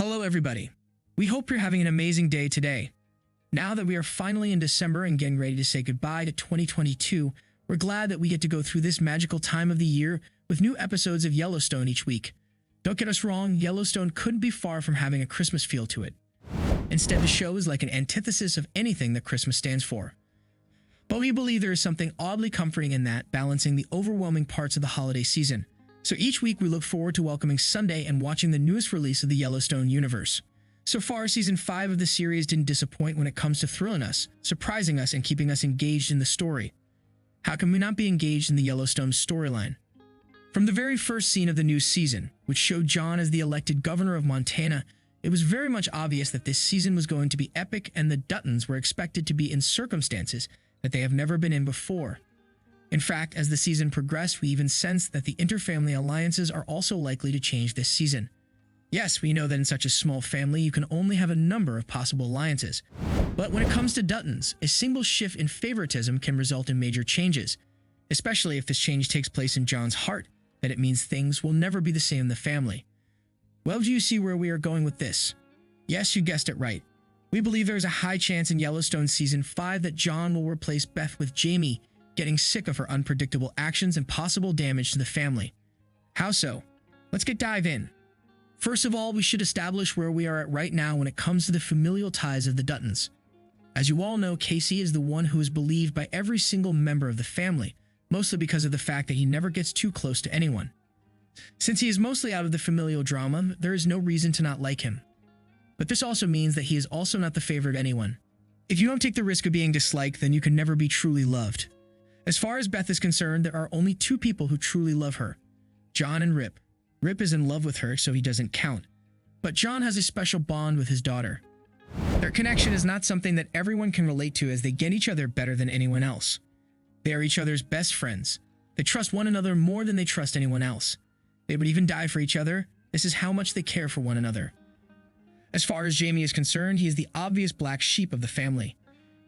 Hello, everybody. We hope you're having an amazing day today. Now that we are finally in December and getting ready to say goodbye to 2022, we're glad that we get to go through this magical time of the year with new episodes of Yellowstone each week. Don't get us wrong, Yellowstone couldn't be far from having a Christmas feel to it. Instead, the show is like an antithesis of anything that Christmas stands for. But we believe there is something oddly comforting in that, balancing the overwhelming parts of the holiday season. So each week we look forward to welcoming Sunday and watching the newest release of the Yellowstone universe. So far, Season 5 of the series didn't disappoint when it comes to thrilling us, surprising us, and keeping us engaged in the story. How can we not be engaged in the Yellowstone storyline? From the very first scene of the new season, which showed John as the elected governor of Montana, it was very much obvious that this season was going to be epic, and the Duttons were expected to be in circumstances that they have never been in before. In fact, as the season progressed, we even sensed that the interfamily alliances are also likely to change this season. Yes, we know that in such a small family, you can only have a number of possible alliances. But when it comes to Duttons, a single shift in favoritism can result in major changes, especially if this change takes place in John's heart, that it means things will never be the same in the family. Well, do you see where we are going with this? Yes, you guessed it right. We believe there is a high chance in Yellowstone Season 5 that John will replace Beth with Jamie, getting sick of her unpredictable actions and possible damage to the family. How so? Let's dive in. First of all, we should establish where we are at right now when it comes to the familial ties of the Duttons. As you all know, Casey is the one who is believed by every single member of the family, mostly because of the fact that he never gets too close to anyone. Since he is mostly out of the familial drama, there is no reason to not like him. But this also means that he is also not the favorite of anyone. If you don't take the risk of being disliked, then you can never be truly loved. As far as Beth is concerned, there are only two people who truly love her, John and Rip. Rip is in love with her, so he doesn't count. But John has a special bond with his daughter. Their connection is not something that everyone can relate to, as they get each other better than anyone else. They are each other's best friends. They trust one another more than they trust anyone else. They would even die for each other. This is how much they care for one another. As far as Jamie is concerned, he is the obvious black sheep of the family.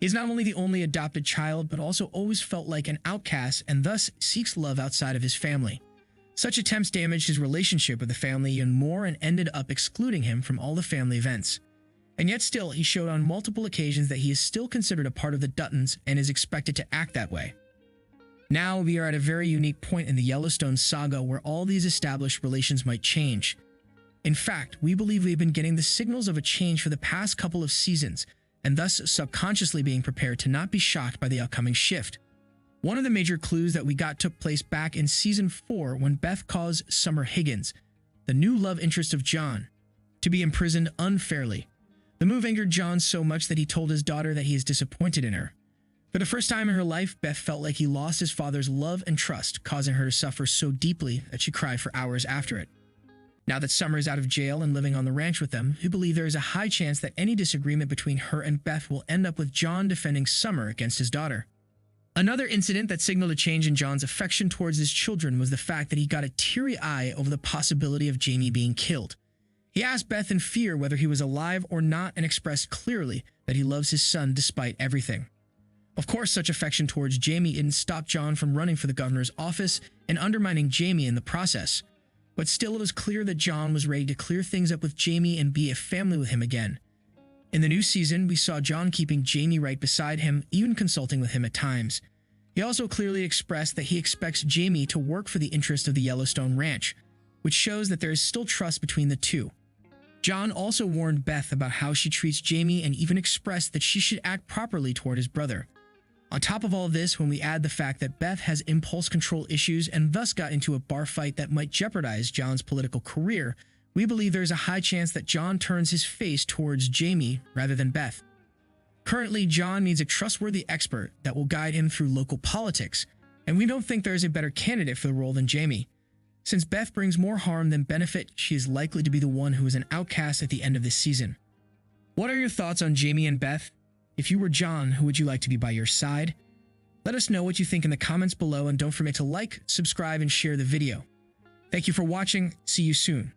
He is not only the only adopted child, but also always felt like an outcast and thus seeks love outside of his family. Such attempts damaged his relationship with the family even more and ended up excluding him from all the family events. And yet still, he showed on multiple occasions that he is still considered a part of the Duttons and is expected to act that way. Now we are at a very unique point in the Yellowstone saga where all these established relations might change. In fact, we believe we've been getting the signals of a change for the past couple of seasons, and thus subconsciously being prepared to not be shocked by the upcoming shift. One of the major clues that we got took place back in Season 4 when Beth caused Summer Higgins, the new love interest of John, to be imprisoned unfairly. The move angered John so much that he told his daughter that he is disappointed in her. For the first time in her life, Beth felt like he lost his father's love and trust, causing her to suffer so deeply that she cried for hours after it. Now that Summer is out of jail and living on the ranch with them, we believe there is a high chance that any disagreement between her and Beth will end up with John defending Summer against his daughter. Another incident that signaled a change in John's affection towards his children was the fact that he got a teary eye over the possibility of Jamie being killed. He asked Beth in fear whether he was alive or not and expressed clearly that he loves his son despite everything. Of course, such affection towards Jamie didn't stop John from running for the governor's office and undermining Jamie in the process. But still, it was clear that John was ready to clear things up with Jamie and be a family with him again. In the new season, we saw John keeping Jamie right beside him, even consulting with him at times. He also clearly expressed that he expects Jamie to work for the interest of the Yellowstone Ranch, which shows that there is still trust between the two. John also warned Beth about how she treats Jamie and even expressed that she should act properly toward his brother. On top of all this, when we add the fact that Beth has impulse control issues and thus got into a bar fight that might jeopardize John's political career, we believe there is a high chance that John turns his face towards Jamie rather than Beth. Currently, John needs a trustworthy expert that will guide him through local politics, and we don't think there is a better candidate for the role than Jamie. Since Beth brings more harm than benefit, she is likely to be the one who is an outcast at the end of this season. What are your thoughts on Jamie and Beth? If you were John, who would you like to be by your side? Let us know what you think in the comments below, and don't forget to like, subscribe, and share the video. Thank you for watching. See you soon.